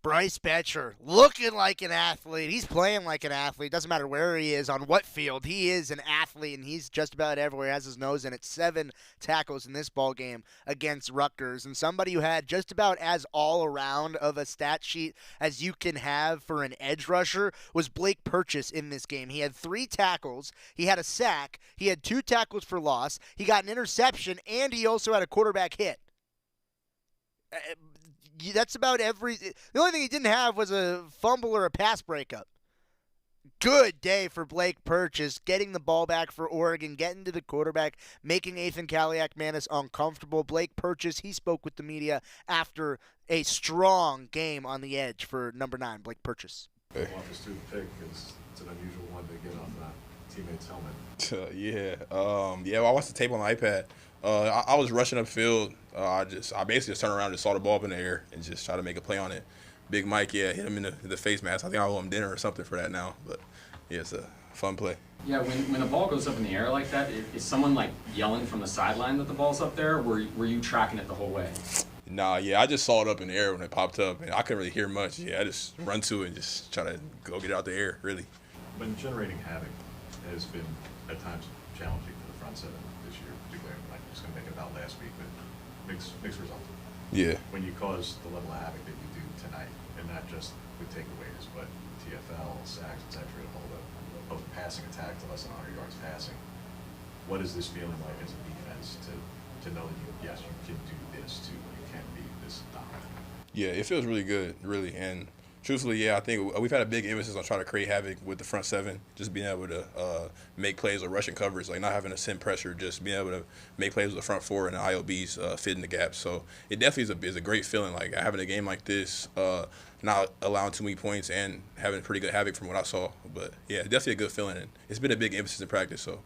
Bryce Betcher looking like an athlete. He's playing like an athlete. Doesn't matter where he is, on what field. He is an athlete, and he's just about everywhere. He has his nose in it. 7 tackles in this ball game against Rutgers. And somebody who had just about as all-around of a stat sheet as you can have for an edge rusher was Blake Purchase in this game. He had 3 tackles. He had a sack. He had 2 tackles for loss. He got an interception, and he also had a quarterback hit. That's about every. The only thing he didn't have was a fumble or a pass breakup. Good day for Blake Purchase, getting the ball back for Oregon, getting to the quarterback, making Ethan Kaliak-Manis uncomfortable. Blake Purchase, he spoke with the media after a strong game on the edge for number 9, Blake Purchase. I want this student pick because it's an unusual one to get off that teammate's helmet. Yeah, well, I watched the tape on my iPad. I was rushing upfield. I basically just turned around and just saw the ball up in the air and just tried to make a play on it. Big Mike, hit him in the face mask. I think I owe him dinner or something for that now. But, yeah, it's a fun play. Yeah, when a ball goes up in the air like that, is someone, yelling from the sideline that the ball's up there, or were you tracking it the whole way? Nah, I just saw it up in the air when it popped up, and I couldn't really hear much. Yeah, I just run to it and just try to go get it out the air, really. When generating havoc has been, at times, challenging for the front seven this year, particularly, I'm just going to make it about last week, but mixed result. Yeah. When you cause the level of havoc that you do tonight, and not just with takeaways, but TFL, sacks, etc., to hold a passing attack to less than 100 yards passing, what is this feeling like as a defense to know that you can do this too, and you can be this dominant? Yeah, it feels really good, really, and truthfully, I think we've had a big emphasis on trying to create havoc with the front seven, just being able to make plays or rushing coverage, not having to send pressure, just being able to make plays with the front four and the IOBs fit in the gaps. So it definitely is a great feeling, having a game like this, not allowing too many points and having pretty good havoc from what I saw. But, yeah, definitely a good feeling, and it's been a big emphasis in practice. So,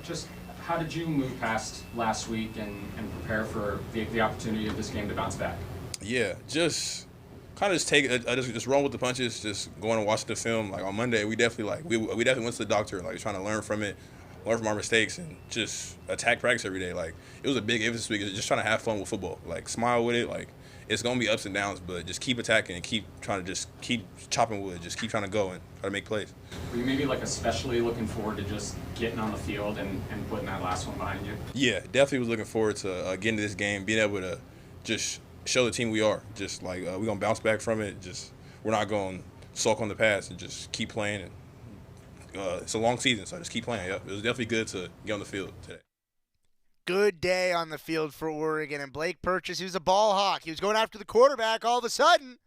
just how did you move past last week and prepare for the opportunity of this game to bounce back? Yeah, just kind of just run with the punches, just going and watching the film. On Monday, we definitely we definitely went to the doctor, trying to learn from it, learn from our mistakes, and just attack practice every day. It was a big emphasis week, just trying to have fun with football, smile with it. It's gonna be ups and downs, but just keep attacking and keep trying to just keep chopping wood, just keep trying to go and try to make plays. Were you maybe especially looking forward to just getting on the field and putting that last one behind you? Yeah, definitely was looking forward to getting to this game, being able to just show the team we are. Just we're gonna bounce back from it. Just we're not gonna sulk on the past and just keep playing. And it's a long season, so just keep playing. Yeah, it was definitely good to get on the field today. Good day on the field for Oregon, and Blake Purchase, he was a ball hawk. He was going after the quarterback. All of a sudden,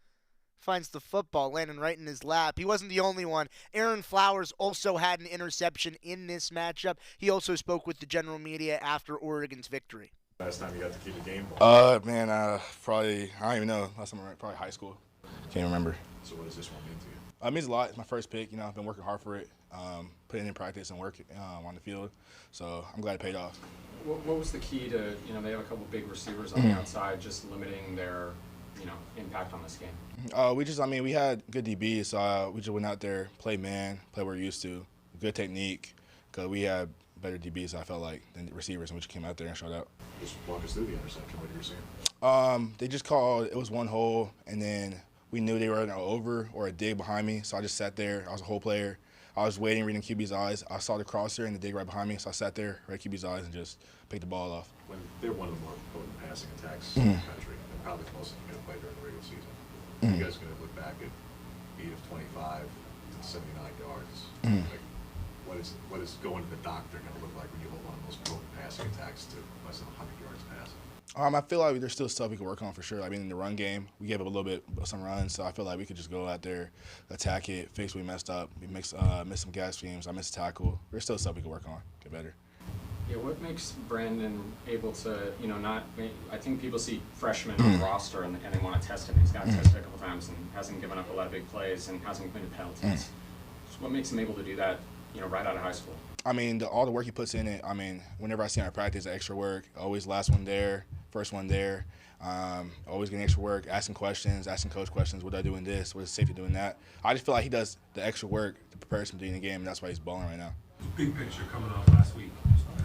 finds the football landing right in his lap. He wasn't the only one. Aaron Flowers also had an interception in this matchup. He also spoke with the general media after Oregon's victory. Last time you got to keep a game ball? Probably, I don't even know. Last time, probably high school. Can't remember. So what does this one mean to you? It means a lot. It's my first pick. I've been working hard for it, putting in practice and work on the field. So I'm glad it paid off. What was the key to, they have a couple big receivers on the outside, just limiting their, impact on this game? We had good DBs, so we just went out there, play man, play what we're used to, good technique, because we had better DBs, I felt like, than the receivers, and we just came out there and showed out. Just walk us through the interception. What you were seeing? They just called, it was one hole, and then we knew they were running over or a dig behind me, so I just sat there. I was a hole player. I was waiting, reading QB's eyes. I saw the crosser and the dig right behind me, so I sat there, read QB's eyes, and just picked the ball off. When they're one of the more potent passing attacks in the country, and probably the most going to play during the regular season, you guys are going to look back at 8 of 25 to 79 yards. What is going to the doctor going to look like when you hold one of those potent passing attacks to less than 100 yards passing? I feel like there's still stuff we can work on for sure. In the run game, we gave up a little bit of some runs, so I feel like we could just go out there, attack it, fix what we messed up. We missed some gas schemes. I missed a tackle. There's still stuff we can work on, get better. Yeah, what makes Brandon able to, I think people see freshmen on the roster and they want to test him. He's got tested a couple times and hasn't given up a lot of big plays and hasn't committed penalties. So what makes him able to do that, right out of high school? I mean, all the work he puts in it, I mean, whenever I see him at practice, extra work, always last one there, first one there, always getting extra work, asking questions, asking coach questions, what do I do in this, what is safety doing that. I just feel like he does the extra work to prepare him to the game, and that's why he's balling right now. Big picture coming off last week,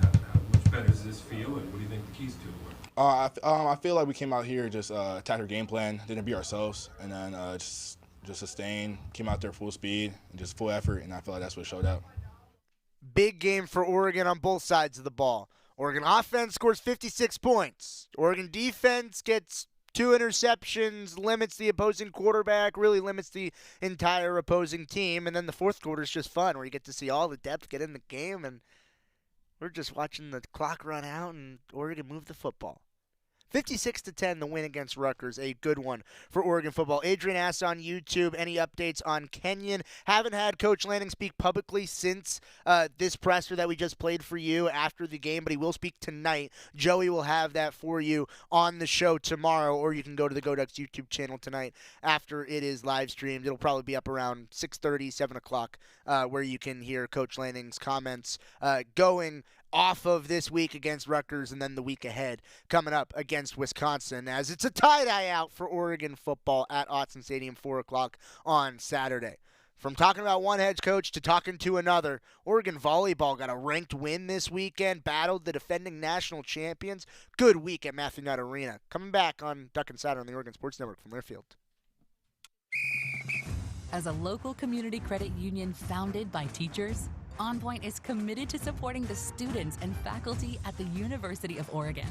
how much better does this feel, and what do you think the keys to it were? I feel like we came out here, just attacked our game plan, didn't be ourselves, and then just sustain, came out there full speed, and just full effort, and I feel like that's what showed out. Big game for Oregon on both sides of the ball. Oregon offense scores 56 points. Oregon defense gets 2 interceptions, limits the opposing quarterback, really limits the entire opposing team. And then the fourth quarter is just fun, where you get to see all the depth get in the game, and we're just watching the clock run out and Oregon move the football. 56-10, the win against Rutgers, a good one for Oregon football. Adrian asks on YouTube, any updates on Kenyon? Haven't had Coach Lanning speak publicly since this presser that we just played for you after the game, but he will speak tonight. Joey will have that for you on the show tomorrow, or you can go to the GoDucks YouTube channel tonight after it is live streamed. It'll probably be up around 6:30, 7 o'clock, where you can hear Coach Lanning's comments going off of this week against Rutgers and then the week ahead coming up against Wisconsin, as it's a tie-dye out for Oregon football at Autzen Stadium, 4 o'clock on Saturday. From talking about one head coach to talking to another, Oregon Volleyball got a ranked win this weekend, battled the defending national champions. Good week at Matthew Knight Arena. Coming back on Duck Insider on the Oregon Sports Network from Learfield. As a local community credit union founded by teachers, OnPoint is committed to supporting the students and faculty at the University of Oregon.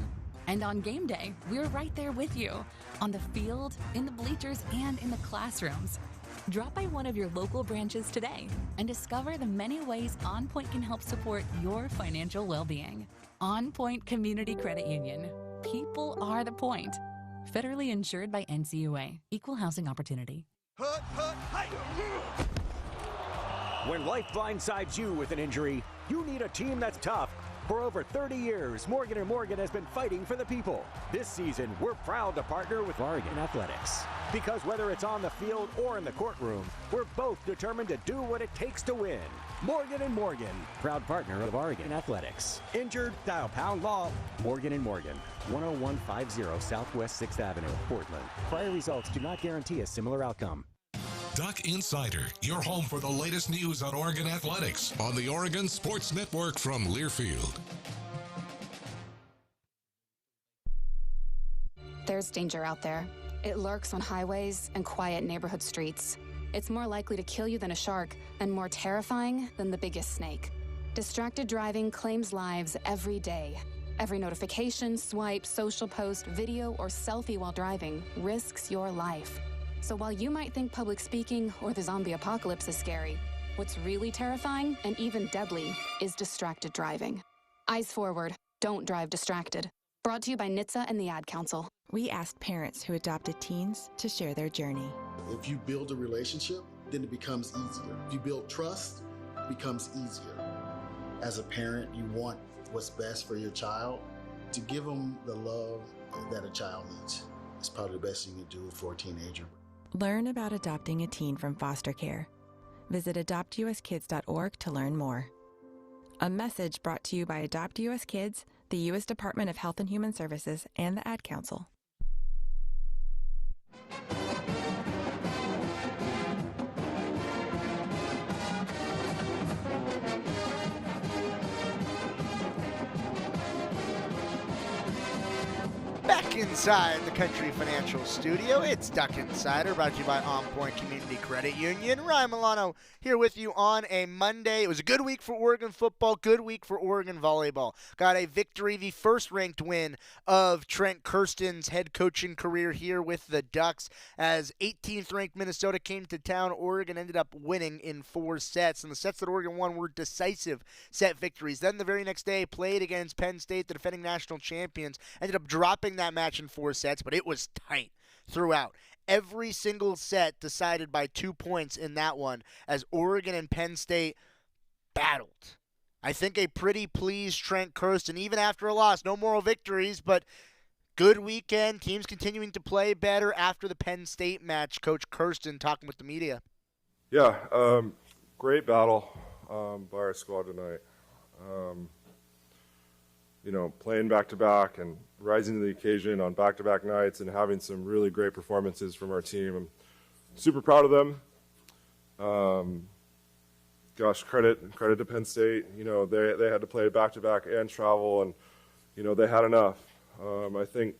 And on game day, we're right there with you, on the field, in the bleachers, and in the classrooms. Drop by one of your local branches today and discover the many ways OnPoint can help support your financial well-being. OnPoint Community Credit Union. People are the point. Federally insured by NCUA. Equal housing opportunity. When life blindsides you with an injury, you need a team that's tough. For over 30 years, Morgan & Morgan has been fighting for the people. This season, we're proud to partner with Oregon Athletics. Because whether it's on the field or in the courtroom, we're both determined to do what it takes to win. Morgan & Morgan, proud partner of Oregon Athletics. Injured? Dial pound law. Morgan & Morgan, 10150 Southwest 6th Avenue, Portland. Prior results do not guarantee a similar outcome. Duck Insider, your home for the latest news on Oregon athletics on the Oregon Sports Network from Learfield. There's danger out there. It lurks on highways and quiet neighborhood streets. It's more likely to kill you than a shark and more terrifying than the biggest snake. Distracted driving claims lives every day. Every notification, swipe, social post, video, or selfie while driving risks your life. So while you might think public speaking or the zombie apocalypse is scary, what's really terrifying and even deadly is distracted driving. Eyes forward, don't drive distracted. Brought to you by NHTSA and the Ad Council. We asked parents who adopted teens to share their journey. If you build a relationship, then it becomes easier. If you build trust, it becomes easier. As a parent, you want what's best for your child. To give them the love that a child needs is probably the best you can do for a teenager. Learn about adopting a teen from foster care. Visit adoptuskids.org to learn more. A message brought to you by Adopt US Kids, the U.S. Department of Health and Human Services, and the Ad Council. Back inside the Country Financial Studio, it's Duck Insider, brought to you by OnPoint Community Credit Union. Ryan Milano here with you on a Monday. It was a good week for Oregon football, good week for Oregon volleyball. Got a victory, the first-ranked win of Trent Kirsten's head coaching career here with the Ducks. As 18th-ranked Minnesota came to town, Oregon ended up winning in 4 sets, and the sets that Oregon won were decisive set victories. Then the very next day, played against Penn State, the defending national champions, ended up dropping that match in 4 sets, but it was tight throughout. Every single set decided by 2 points in that one, as Oregon and Penn State battled. I think a pretty pleased Trent Kirsten, even after a loss. No moral victories, but good weekend. Teams continuing to play better after the Penn State match. Coach Kirsten talking with the media. Yeah, great battle by our squad tonight. You know, playing back-to-back and rising to the occasion on back-to-back nights and having some really great performances from our team. I'm super proud of them. Gosh, credit to Penn State. You know, they had to play back-to-back and travel, and, you know, they had enough. I think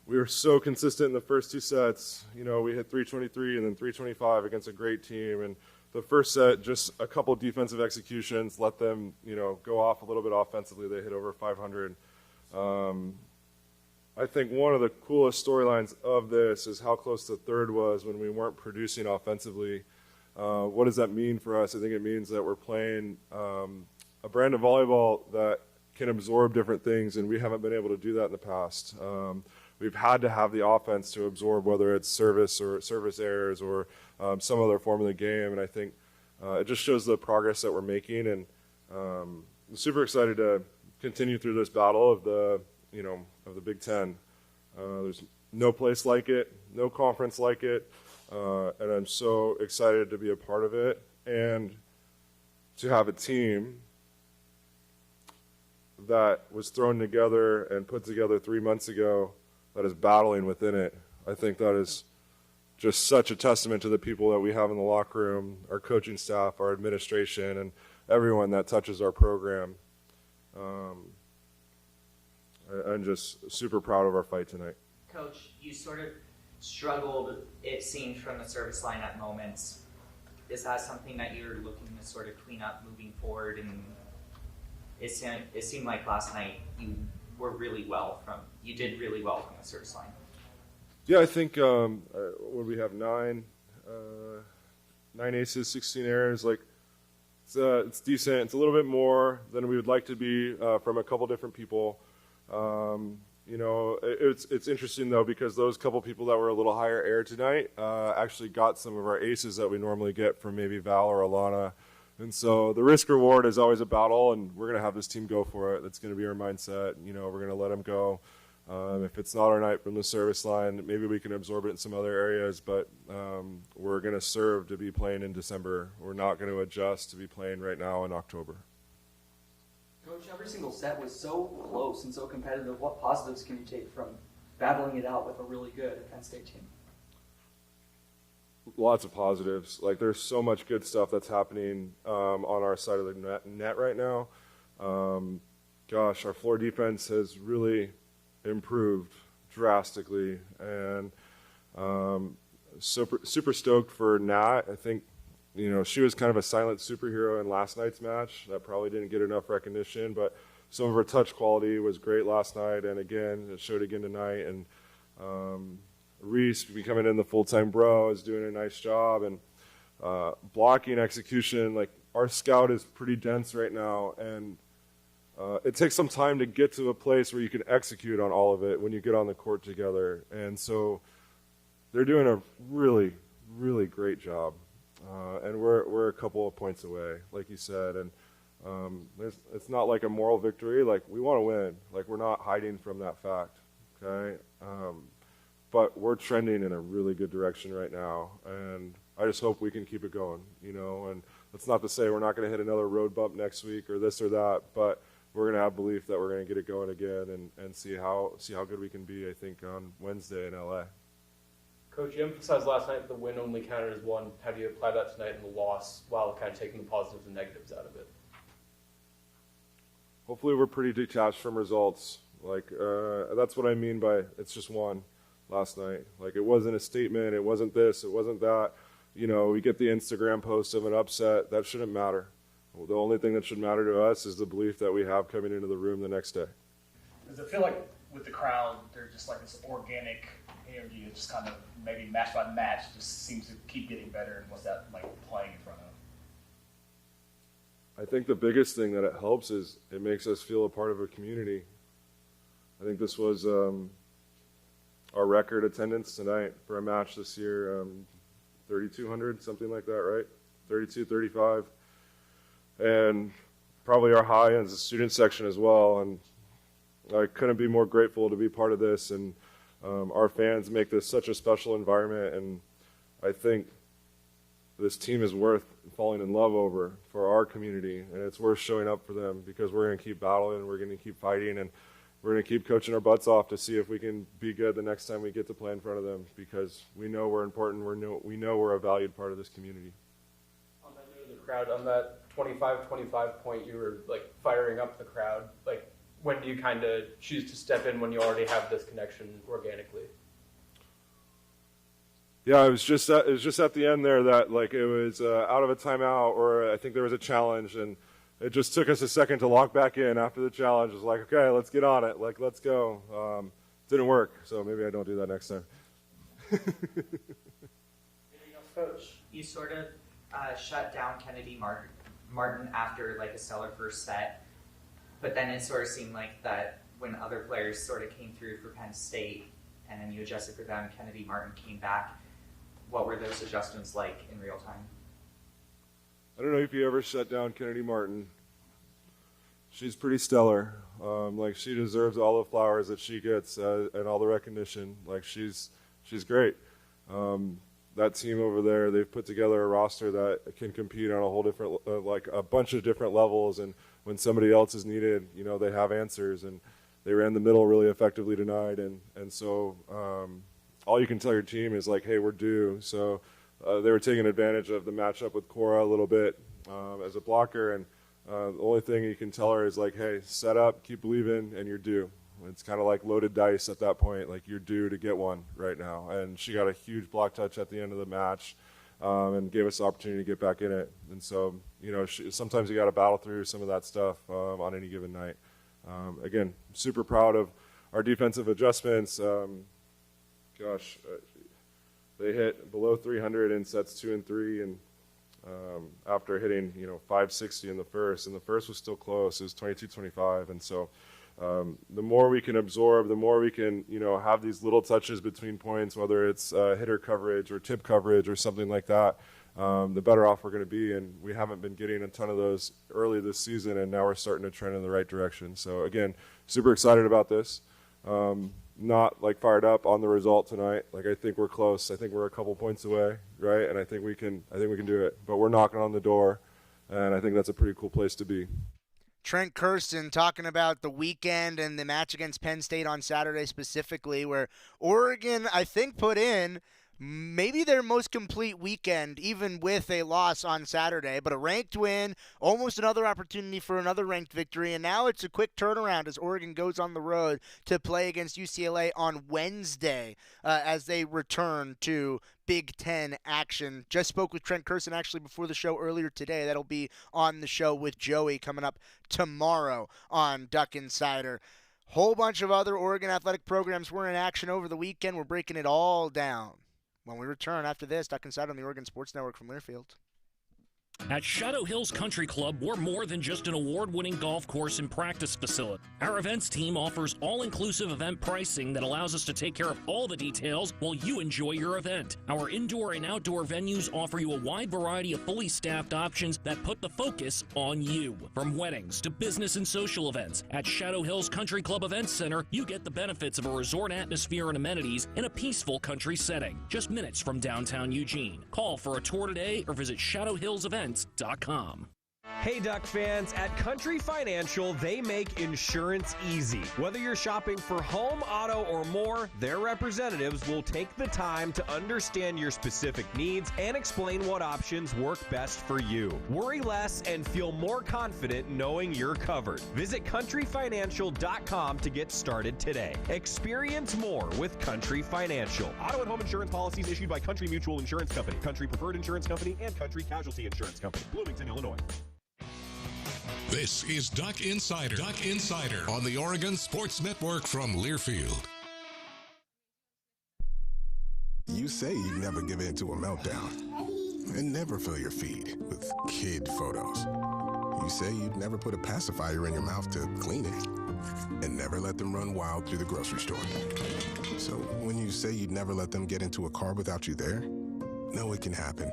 we were so consistent in the first two sets. You know, we hit 323 and then 325 against a great team. And the first set, just a couple defensive executions, let them, you know, go off a little bit offensively. They hit over 500. I think one of the coolest storylines of this is how close the third was when we weren't producing offensively. What does that mean for us? I think it means that we're playing a brand of volleyball that can absorb different things, and we haven't been able to do that in the past. We've had to have the offense to absorb whether it's service or service errors or some other form of the game, and I think it just shows the progress that we're making, and I'm super excited to continue through this battle of the Big Ten. There's no place like it, no conference like it, and I'm so excited to be a part of it and to have a team that was thrown together and put together 3 months ago that is battling within it. I think that is just such a testament to the people that we have in the locker room, our coaching staff, our administration, and everyone that touches our program. I'm just super proud of our fight tonight. Coach, you sort of struggled, it seemed, from the service line at moments. Is that something that you're looking to sort of clean up moving forward? And it seemed like last night you did really well from the service line. Yeah, I think what we have 9 aces, 16 errors. Like it's decent. It's a little bit more than we would like to be from a couple different people. You know, it's interesting though because those couple people that were a little higher air tonight actually got some of our aces that we normally get from maybe Val or Alana. And so the risk reward is always a battle, and we're going to have this team go for it. That's going to be our mindset. You know, we're going to let them go. If it's not our night from the service line, maybe we can absorb it in some other areas, but we're going to serve to be playing in December. We're not going to adjust to be playing right now in October. Coach, every single set was so close and so competitive. What positives can you take from battling it out with a really good Penn State team? Lots of positives. Like there's so much good stuff that's happening on our side of the net right now. Gosh, our floor defense has really improved drastically, and super stoked for Nat. I think, you know, she was kind of a silent superhero in last night's match. That probably didn't get enough recognition, but some of her touch quality was great last night, and again, it showed again tonight. And Reese becoming in the full-time bro is doing a nice job, and blocking execution. Like our scout is pretty dense right now, and it takes some time to get to a place where you can execute on all of it when you get on the court together. And so they're doing a really, really great job, and we're a couple of points away, like you said. And it's not like a moral victory. Like we want to win. Like we're not hiding from that fact. Okay. But we're trending in a really good direction right now, and I just hope we can keep it going, you know. And that's not to say we're not going to hit another road bump next week or this or that, but we're going to have belief that we're going to get it going again and see how good we can be, I think, on Wednesday in LA. Coach, you emphasized last night the win only counted as one. How do you apply that tonight in the loss while kind of taking the positives and negatives out of it? Hopefully we're pretty detached from results. Like, that's what I mean by it's just one. Last night, like it wasn't a statement, it wasn't this, it wasn't that. You know, we get the Instagram post of an upset. That shouldn't matter. Well, the only thing that should matter to us is the belief that we have coming into the room the next day. Does it feel like with the crowd, there's just like this organic energy that just kind of maybe match by match just seems to keep getting better? And what's that like playing in front of? I think the biggest thing that it helps is it makes us feel a part of a community. I think this was our record attendance tonight for a match this year, 3,200, something like that, right? 32, 35. And probably our high as a student section as well. And I couldn't be more grateful to be part of this. And our fans make this such a special environment. And I think this team is worth falling in love over for our community, and it's worth showing up for them because we're going to keep battling, we're going to keep fighting, and we're going to keep coaching our butts off to see if we can be good the next time we get to play in front of them because we know we're important, we know we're a valued part of this community. On that note of the crowd, on that 25-25 point, you were like firing up the crowd. Like, when do you kind of choose to step in when you already have this connection organically? Yeah, it was just at the end there that like it was out of a timeout, or I think there was a challenge, and it just took us a second to lock back in after the challenge. It was like, okay, let's get on it. Like, let's go. Didn't work, so maybe I don't do that next time. Coach, you sort of shut down Kennedy Martin after like a stellar first set, but then it sort of seemed like that when other players sort of came through for Penn State, and then you adjusted for them, Kennedy Martin came back. What were those adjustments like in real time? I don't know if you ever shut down Kennedy Martin. She's pretty stellar. Like, she deserves all the flowers that she gets and all the recognition. Like, she's great. That team over there, they've put together a roster that can compete on a whole different, like a bunch of different levels. And when somebody else is needed, you know, they have answers. And they ran the middle really effectively tonight. And so all you can tell your team is like, hey, we're due. So they were taking advantage of the matchup with Cora a little bit as a blocker. And the only thing you can tell her is like, hey, set up, keep believing, and you're due. It's kind of like loaded dice at that point. Like, you're due to get one right now. And she got a huge block touch at the end of the match and gave us the opportunity to get back in it. And so, you know, sometimes you got to battle through some of that stuff on any given night. Again, super proud of our defensive adjustments. They hit below 300 in sets 2 and 3, and after hitting 560 in the first, and the first was still close. It was 22-25, and so the more we can absorb, the more we can have these little touches between points, whether it's hitter coverage or tip coverage or something like that. The better off we're going to be, and we haven't been getting a ton of those early this season, and now we're starting to trend in the right direction. So again, super excited about this. Not like fired up on the result tonight. Like, I think we're close. I think we're a couple points away, right? And I think we can do it. But we're knocking on the door, and I think that's a pretty cool place to be. Trent Kirsten talking about the weekend and the match against Penn State on Saturday specifically, where Oregon, I think, put in maybe their most complete weekend, even with a loss on Saturday, but a ranked win, almost another opportunity for another ranked victory, and now it's a quick turnaround as Oregon goes on the road to play against UCLA on Wednesday as they return to Big Ten action. Just spoke with Trent Kirsten actually before the show earlier today. That'll be on the show with Joey coming up tomorrow on Duck Insider. Whole bunch of other Oregon athletic programs were in action over the weekend. We're breaking it all down when we return after this. Duck Insider on the Oregon Sports Network from Learfield. At Shadow Hills Country Club, we're more than just an award-winning golf course and practice facility. Our events team offers all-inclusive event pricing that allows us to take care of all the details while you enjoy your event. Our indoor and outdoor venues offer you a wide variety of fully staffed options that put the focus on you. From weddings to business and social events, at Shadow Hills Country Club Events Center, you get the benefits of a resort atmosphere and amenities in a peaceful country setting, just minutes from downtown Eugene. Call for a tour today or visit shadowhillsevents.com. Hey Duck fans, at Country Financial, they make insurance easy. Whether you're shopping for home, auto, or more, their representatives will take the time to understand your specific needs and explain what options work best for you. Worry less and feel more confident knowing you're covered. Visit countryfinancial.com to get started today. Experience more with Country Financial. Auto and home insurance policies issued by Country Mutual Insurance Company, Country Preferred Insurance Company, and Country Casualty Insurance Company, Bloomington, Illinois. This is Duck Insider. Duck Insider on the Oregon Sports Network from Learfield. You say you never give in to a meltdown and never fill your feed with kid photos. You say you'd never put a pacifier in your mouth to clean it and never let them run wild through the grocery store. So when you say you'd never let them get into a car without you there, know it can happen.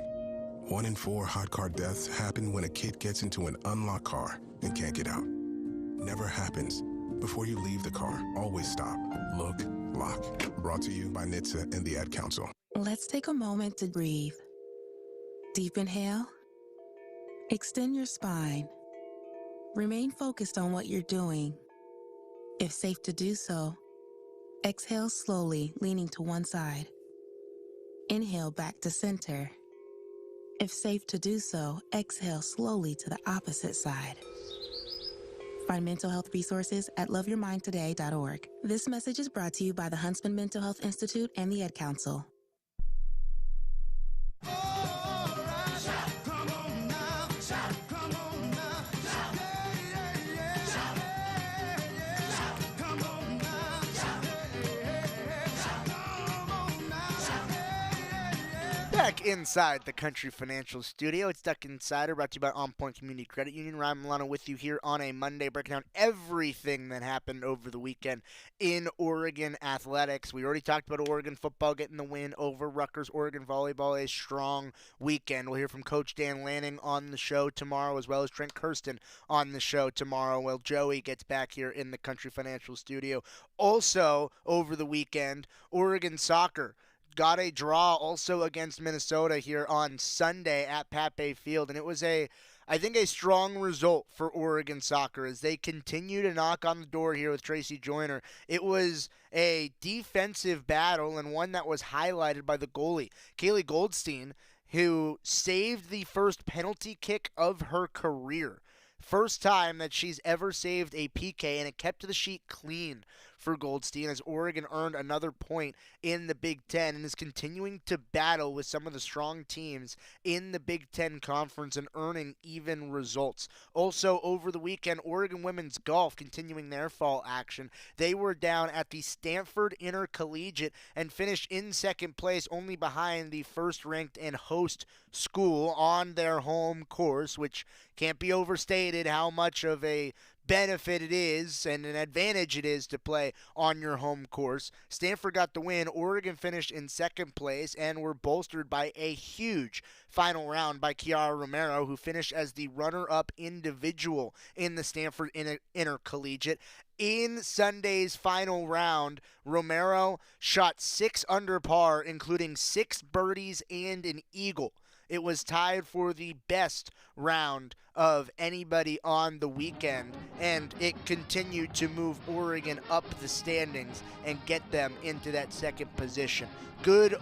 1 in 4 hot car deaths happen when a kid gets into an unlocked car and can't get out. Never happens. Before you leave the car, always stop, look, lock. Brought to you by NHTSA and the Ad Council. Let's take a moment to breathe. Deep inhale. Extend your spine. Remain focused on what you're doing. If safe to do so, exhale slowly, leaning to one side. Inhale back to center. If safe to do so, exhale slowly to the opposite side. Find mental health resources at loveyourmindtoday.org. This message is brought to you by the Huntsman Mental Health Institute and the Ad Council. Back inside the Country Financial Studio, it's Duck Insider, brought to you by OnPoint Community Credit Union. Ryan Milano with you here on a Monday, breaking down everything that happened over the weekend in Oregon athletics. We already talked about Oregon football getting the win over Rutgers. Oregon volleyball, a strong weekend. We'll hear from Coach Dan Lanning on the show tomorrow, as well as Trent Kirsten on the show tomorrow, while Joey gets back here in the Country Financial Studio. Also, over the weekend, Oregon soccer got a draw also against Minnesota here on Sunday at Pat Bay Field, and it was I think a strong result for Oregon soccer as they continue to knock on the door here with Tracy Joyner. It was a defensive battle and one that was highlighted by the goalie, Kaylee Goldstein, who saved the first penalty kick of her career. First time that she's ever saved a PK, and it kept the sheet clean for Goldstein as Oregon earned another point in the Big Ten and is continuing to battle with some of the strong teams in the Big Ten Conference and earning even results. Also, over the weekend, Oregon women's golf continuing their fall action. They were down at the Stanford Intercollegiate and finished in second place, only behind the first-ranked and host school on their home course, which can't be overstated how much of a benefit it is and an advantage it is to play on your home course. Stanford got the win. Oregon finished in second place and were bolstered by a huge final round by Kiara Romero, who finished as the runner-up individual in the Stanford Intercollegiate. In Sunday's final round, Romero shot 6 under par, including 6 birdies and an eagle. It was tied for the best round of anybody on the weekend, and it continued to move Oregon up the standings and get them into that second position. Good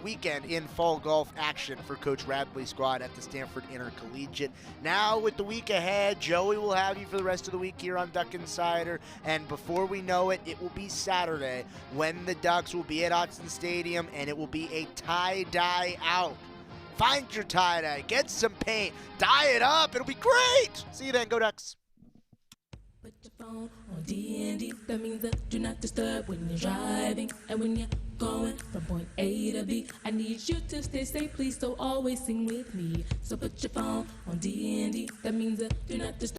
weekend in fall golf action for Coach Radley's squad at the Stanford Intercollegiate. Now with the week ahead, Joey will have you for the rest of the week here on Duck Insider, and before we know it, it will be Saturday when the Ducks will be at Autzen Stadium, and it will be a tie-dye out. Find your tie-dye, get some paint, dye it up, it'll be great! See you then, go Ducks! Put your phone on D&D, that means that do not disturb when you're driving. And when you're going from point A to B, I need you to stay safe, please, so always sing with me. So put your phone on D&D, that means that do not disturb.